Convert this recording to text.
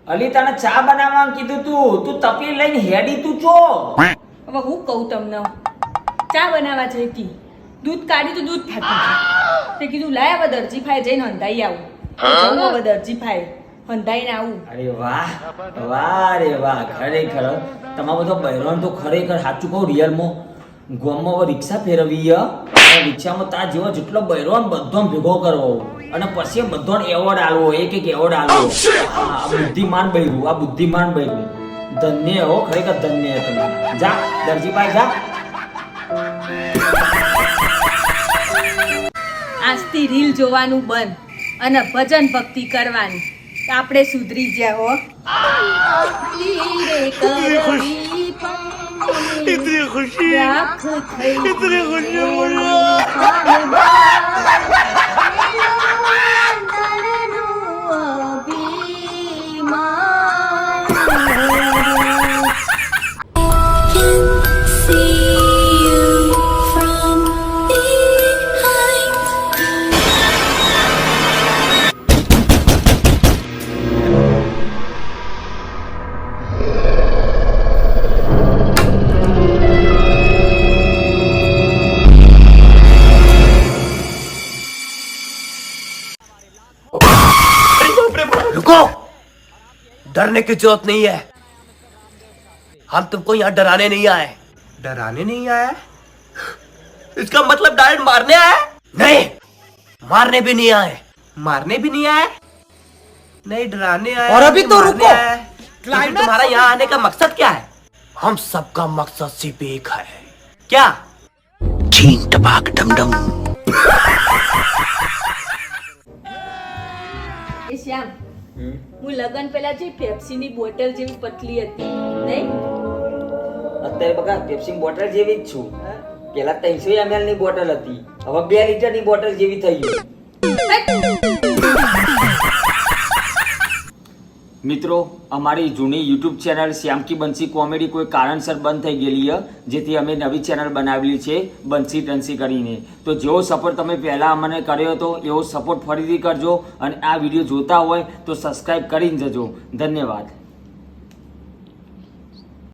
અલી તને ચા બનાવવાનું કીધું તું તપી લઈને હેડી તું છો. હવે હું કહું તમને, ચા બનાવવા જઈ હતી, દૂધ કાઢ્યું તો દૂધ ફાટ્યું. તે કીધું લાય હવે દરજી ભાઈ જઈને હંધાઈ આવું. જવું હવે દરજી ભાઈ હંધાઈને આવું. અરે વાહ વાહ રે વાહ, ખરેખર તમારો બધો બહેરાન તો ખરેખર સાચું કહું રિયલમાં ગામમાં હવે રિક્ષા ફેરવી રિક્ષામાં તાર જેવો જેટલો બહેરાન બધો ભેગો કરવો અને પછી બધો એવોર્ડ આલવો, એક એવોર્ડ આલવો. આ બુદ્ધિમાન બહેરું, આ બુદ્ધિમાન બહેરું ધન્ય હો, ખરેખર ધન્ય તમે. જા દરજીભાઈ જા. આજથી રીલ જોવાનું બંધ અને ભજન ભક્તિ કરવાની. આપણે સુધરી ગયા હો. इतनी खुशी रुको, डरने की जरूरत नहीं है. हम तुमको यहाँ डराने नहीं आए. डराने नहीं आया? इसका मतलब डायरेक्ट मारने आया? नहीं, मारने भी नहीं आए. मारने भी नहीं आए? नहीं, डराने आए. और अभी तो रुको. तुम्हारा यहाँ आने का मकसद क्या है? हम सबका मकसद सिर्फ एक है. क्या? छीन टपाक डमडम. એ શ્યામ, હું લગન પહેલા જે પેપ્સીની બોટલ જેવી પતલી હતી નહીં, અત્યારે બગા પેપ્સી બોટલ જેવી જ છું. પેલા 300 ml ની બોટલ હતી, હવે 2 લીટર ની બોટલ જેવી થઈ ગઈ. મિત્રો, અમારી જૂની યુટ્યુબ ચેનલ શ્યામકી બંસી કોમેડી કોઈ કારણસર બંધ થઈ ગયેલી છે, જેથી અમે નવી ચેનલ બનાવેલી છે બંસી ટંસી કરીને. તો જેવો સપોર્ટ તમે પહેલાં અમને કર્યો હતો એવો સપોર્ટ ફરીથી કરજો અને આ વિડીયો જોતા હોય તો સબસ્ક્રાઈબ કરીને જજો. ધન્યવાદ.